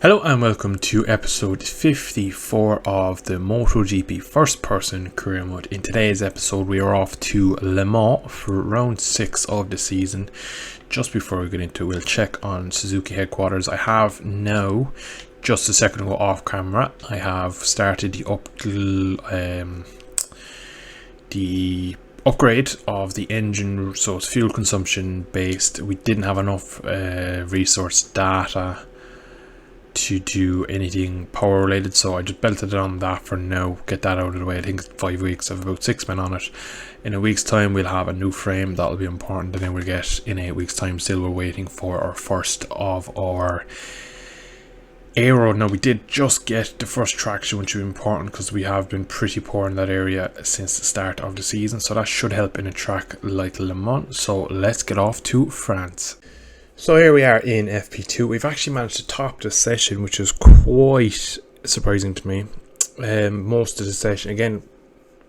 Hello and welcome to episode 54 of the MotoGP first person career mode. In today's episode we are off to Le Mans for round 6 of the season. Just before we get into it, we'll check on Suzuki headquarters. I have now, just a second ago off camera, I have started the upgrade of the engine, so it's fuel consumption based. We didn't have enough resource data to do anything power related, so I just belted it on that for now, get that out of the way. I think it's 5 weeks, I have about 6 men on it. In a week's time we'll have a new frame, that'll be important, and then we'll get, in 8 weeks time, still we're waiting for our first of our aero. Now we did just get the first traction, which is important because we have been pretty poor in that area since the start of the season, so that should help in a track like Le Mans. So let's get off to France. So here we are in FP2. We've actually managed to top the session, which is quite surprising to me. Most of the session, again,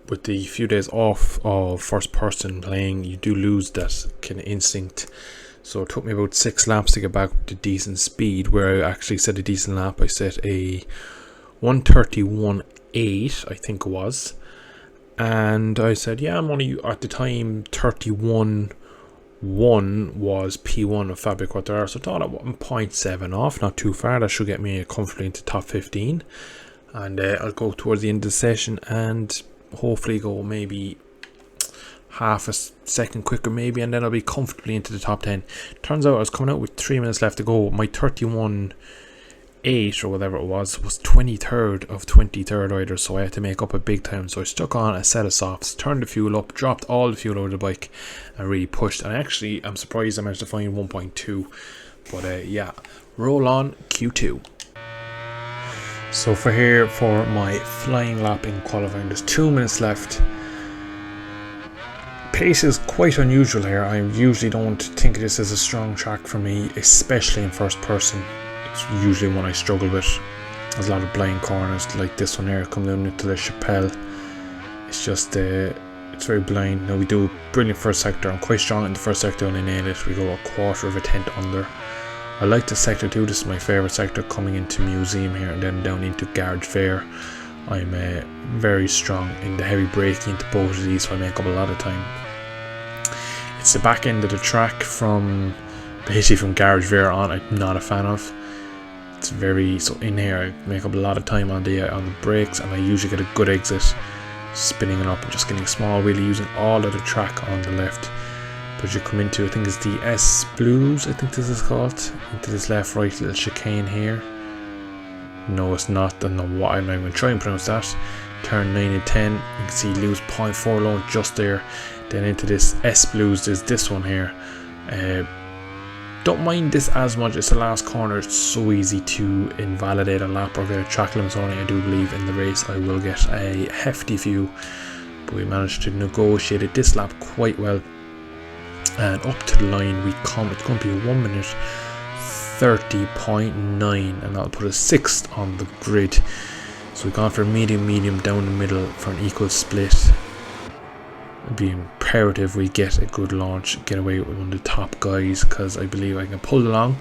with the few days off of first person playing, you do lose that kind of instinct. So it took me about 6 laps to get back to decent speed, where I actually set a decent lap. I set a 1:31.8, I think it was. And I said, yeah, I'm only, at the time, 31.1 was P1 of Fabio Quartararo, so I thought I'm 0.7 off, not too far. That should get me comfortably into top 15, and I'll go towards the end of the session and hopefully go maybe half a second quicker maybe, and then I'll be comfortably into the top 10. Turns out I was coming out with 3 minutes left to go. My 31.8 or whatever it was 23rd of 23rd riders, so I had to make up a big time. So I stuck on a set of softs, turned the fuel up, dropped all the fuel out of the bike and really pushed, and actually I'm surprised I managed to find 1.2, but yeah, roll on Q2. So for here, for my flying lap in qualifying, there's 2 minutes left. Pace is quite unusual here. I usually don't think this is a strong track for me, especially in first person. It's usually one I struggle with. There's a lot of blind corners like this one here, coming down into the Chapelle. It's just it's very blind. Now we do a brilliant first sector. I'm quite strong in the first sector and I nail it. We go a quarter of a tenth under. I like the sector too. This is my favourite sector, coming into Museum here and then down into Garage Fair. I'm very strong in the heavy braking into both of these, so I make up a lot of time. It's the back end of the track from basically from Garage Fair on, I'm not a fan of. It's very, so in here I make up a lot of time on the brakes, and I usually get a good exit, spinning it up and just getting a small wheelie, using all of the track on the left. But you come into, I think it's the S Blues, I think this is called, into this left right little chicane here. No, it's not. I don't know what I'm going to try and pronounce that. Turn 9 and 10, you can see lose 0.4 low just there. Then into this S Blues, there's this one here. Don't mind this as much. It's the last corner. It's so easy to invalidate a lap or get a track limit zoning. I do believe in the race I will get a hefty few, but we managed to negotiate it this lap quite well, and up to the line we come. It's going to be a 1 minute 30.9, and that'll put us 6th on the grid. So we've gone for medium down the middle for an equal split. It'd be imperative we get a good launch, get away with one of the top guys, because I believe I can pull along,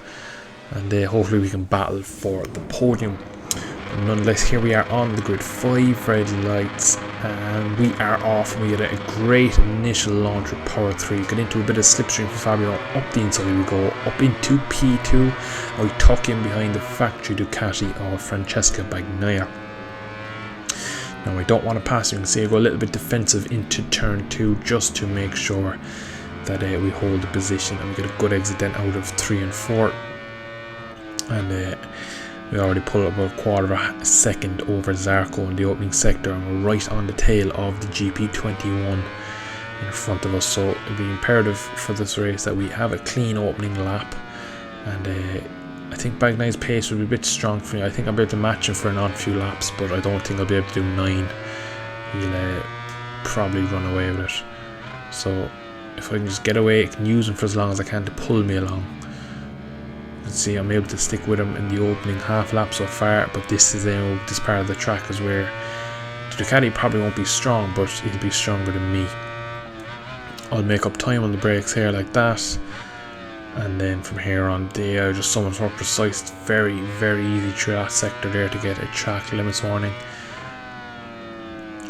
and hopefully we can battle for the podium. But nonetheless, here we are on the grid, 5 red lights, and we are off. We had a great initial launch with power 3, got into a bit of slipstream for Fabio. Up the inside we go, up into P2, and we tuck in behind the factory Ducati of Francesco Bagnaia. Now I don't want to pass, you can see I go a little bit defensive into turn 2 just to make sure that we hold the position, and we get a good exit then out of 3 and 4, and we already pull up about a quarter of a second over Zarco in the opening sector, and we're right on the tail of the GP21 in front of us. So it'll be imperative for this race that we have a clean opening lap, and I think Bagnaia's pace will be a bit strong for me. I think I'll be able to match him for an on few laps, but I don't think I'll be able to do 9. He'll probably run away with it. So if I can just get away, I can use him for as long as I can to pull me along. You can see I'm able to stick with him in the opening half lap so far, but this is this part of the track is where the Ducati probably won't be strong, but he'll be stronger than me. I'll make up time on the brakes here like that. And then from here on, they are just so much more precise. Very, very easy through that sector there to get a track limits warning.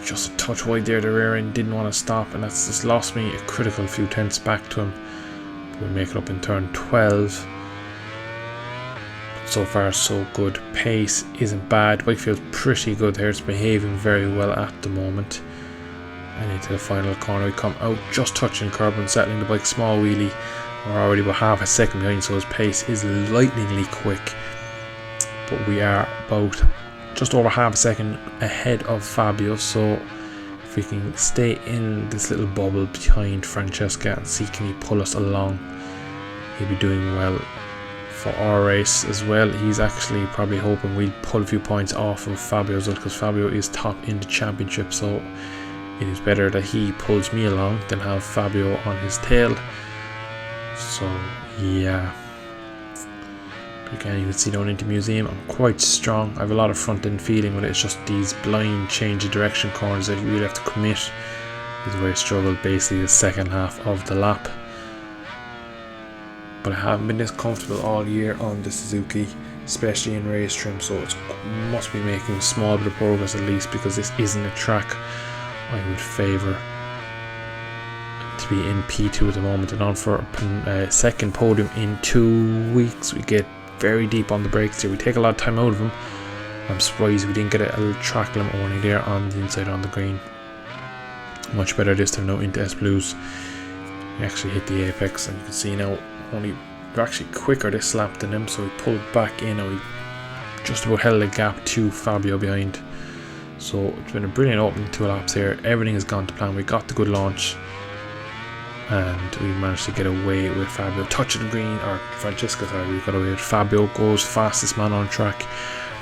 Just a touch wide there, the rear end didn't want to stop, and that's just lost me a critical few tenths back to him. We'll make it up in turn 12. But so far so good. Pace isn't bad. Bike feels pretty good there. It's behaving very well at the moment. And into the final corner we come out, just touching the curb and settling the bike, small wheelie. We're already about half a second behind, so his pace is lightningly quick. But we are about just over half a second ahead of Fabio, so if we can stay in this little bubble behind Francesca and see can he pull us along, he'll be doing well for our race as well. He's actually probably hoping we'll pull a few points off of Fabio as well, because Fabio is top in the championship, so it is better that he pulls me along than have Fabio on his tail. So yeah, again, you can see down into museum, I'm quite strong. I have a lot of front end feeling with it. It's just these blind change of direction corners that you really have to commit is where I struggled basically the second half of the lap. But I haven't been this comfortable all year on the Suzuki, especially in race trim, so it must be making a small bit of progress at least, because this isn't a track I would favour to be in P2 at the moment. And on for a second podium in 2 weeks. We get very deep on the brakes here. We take a lot of time out of them. I'm surprised we didn't get a track limit warning there on the inside on the green. Much better this time now into S Blues. We actually hit the apex, and you can see now we're actually quicker this lap than him, so we pulled back in and we just about held a gap to Fabio behind. So it's been a brilliant opening 2 laps here. Everything has gone to plan. We got the good launch and we managed to get away with Fabio. Touch of the green, or Francesca, sorry, we got away with Fabio. Goes fastest man on track,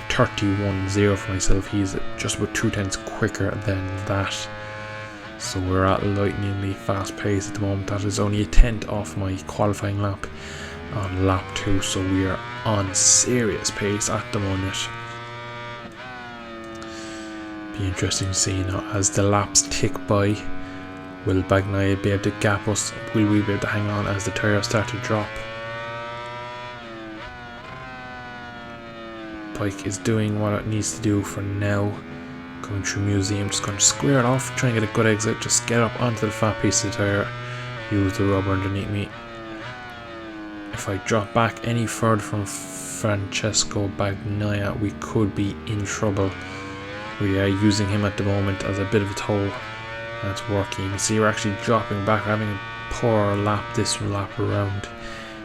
31.0 for myself. He's just about 2 tenths quicker than that. So we're at lightningly fast pace at the moment. That is only a tenth off my qualifying lap on lap 2, so we are on serious pace at the moment. Be interesting to see now as the laps tick by. Will Bagnaia be able to gap us? Will we be able to hang on as the tyres start to drop? Bike is doing what it needs to do for now. Coming through museum, just going to square it off, try and get a good exit, just get up onto the fat piece of the tyre, use the rubber underneath me. If I drop back any further from Francesco Bagnaia, we could be in trouble. We are using him at the moment as a bit of a toll. That's working. You can see we're actually dropping back, we're having a poor lap this lap around.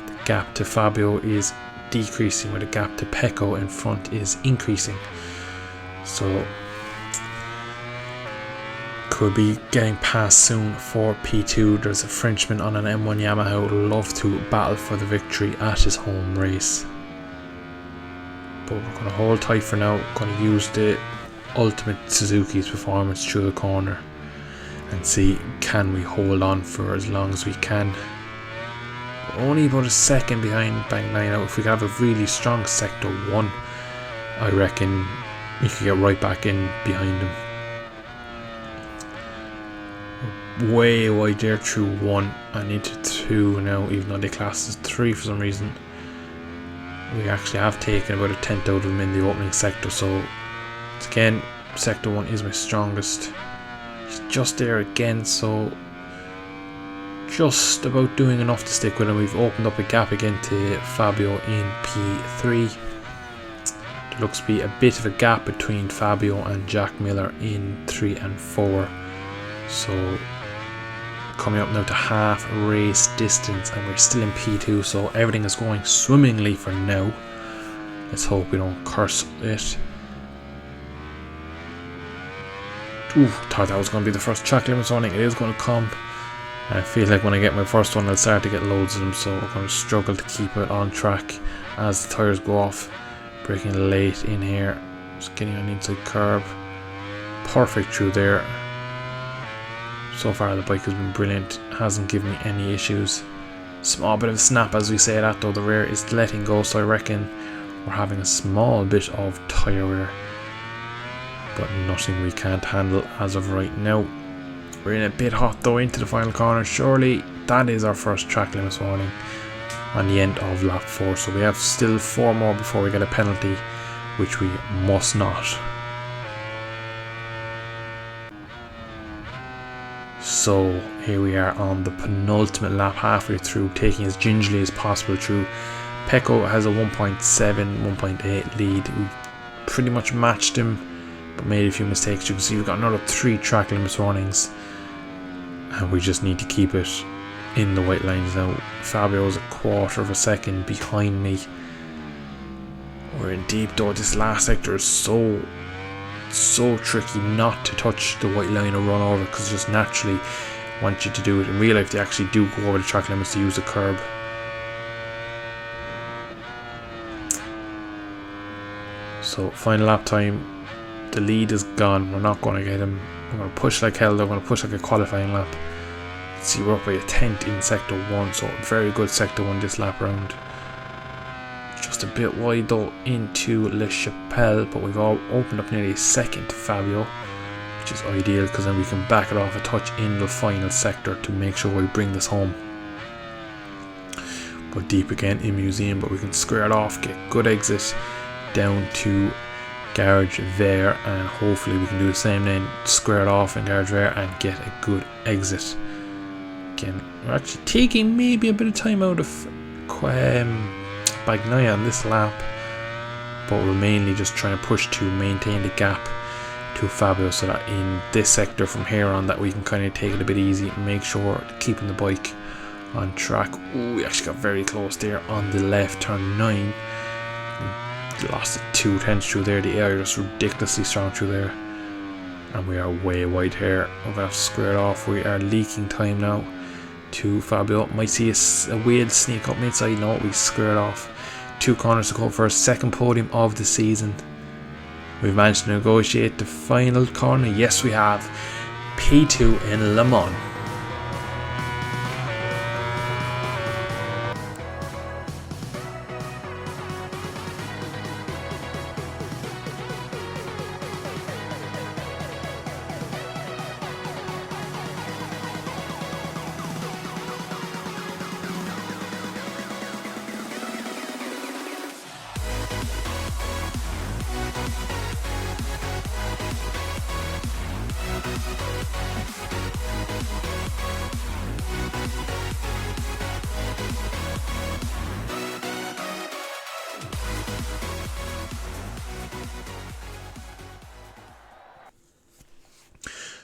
The gap to Fabio is decreasing, where the gap to Pecco in front is increasing. So could be getting past soon for P2. There's a Frenchman on an M1 Yamaha who would love to battle for the victory at his home race. But we're going to hold tight for now. We're going to use the ultimate Suzuki's performance through the corner and see can we hold on for as long as we can. We're only about a second behind Bagnaia. If we could have a really strong sector 1, I reckon we could get right back in behind him. Way wide there through 1 and into 2 now, even though they class as 3 for some reason. We actually have taken about a tenth out of him in the opening sector, so again, sector 1 is my strongest. He's just there again, so just about doing enough to stick with him. We've opened up a gap again to Fabio in P3. There looks to be a bit of a gap between Fabio and Jack Miller in 3 and 4. So coming up now to half race distance, and we're still in P2, so everything is going swimmingly for now. Let's hope we don't curse it. Ooh, thought that was going to be the first track limits warning. It is going to come. I feel like when I get my first one I'll start to get loads of them, so we're going to struggle to keep it on track as the tyres go off. Braking late in here, just getting on the inside curb. Perfect through there. So far the bike has been brilliant, hasn't given me any issues. Small bit of a snap as we say that though, the rear is letting go, so I reckon we're having a small bit of tyre wear, but nothing we can't handle as of right now. We're in a bit hot though into the final corner. Surely that is our first track limits warning. on the end of lap 4. So we have still 4 more before we get a penalty, which we must not. So here we are on the penultimate lap, halfway through, taking as gingerly as possible through. Pecco has a 1.7, 1.8 lead. We pretty much matched him, but made a few mistakes. You can see we've got another 3 track limits warnings, and we just need to keep it in the white lines now. Fabio's a quarter of a second behind me. We're in deep though. This last sector is so tricky not to touch the white line or run over, because just naturally want you to do it. In real life they actually do go over the track limits to use the curb. So final lap time, the lead is gone. We're not going to get him. I'm going to push like hell. They're going to push like a qualifying lap. See, we're up by a 10th in sector 1, so very good sector 1 this lap round. Just a bit wide though into Le Chapelle, but we've all opened up nearly a second to Fabio, which is ideal because then we can back it off a touch in the final sector to make sure we bring this home. But deep again in Museum, but we can square it off, get good exit down to Garage there, and hopefully we can do the same then, square it off in Garage there and get a good exit. Again, we're actually taking maybe a bit of time out of Bagnaia on this lap, but we're mainly just trying to push to maintain the gap to Fabio, so that in this sector from here on that we can kind of take it a bit easy and make sure keeping the bike on track. Ooh, we actually got very close there on the left, turn 9. We lost it 2 tenths through there. The air just ridiculously strong through there, and we are way wide here. We're going to have to square it off. We are leaking time now to Fabio. Might see a wheel sneak up mid-side. No, we square it off. 2 corners to go for our second podium of the season. We've managed to negotiate the final corner. Yes, we have. P2 in Le Mans.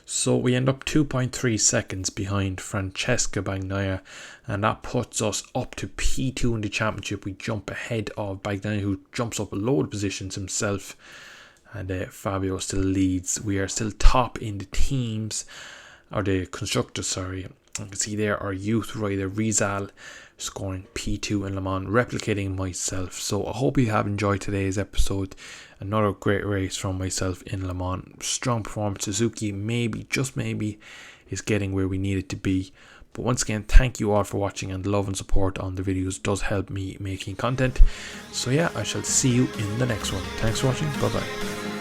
So we end up 2.3 seconds behind Francesco Bagnaia, and that puts us up to P2 in the championship. We jump ahead of Bagnaia, who jumps up a load of positions himself, and Fabio still leads. We are still top in the teams, or the constructors, sorry. You can see there our youth rider Rizal scoring P2 in Le Mans, replicating myself. So I hope you have enjoyed today's episode. Another great race from myself in Le Mans. Strong performance. Suzuki maybe, just maybe, is getting where we need it to be. But once again, thank you all for watching, and love and support on the videos does help me making content. So yeah, I shall see you in the next one. Thanks for watching. Bye bye.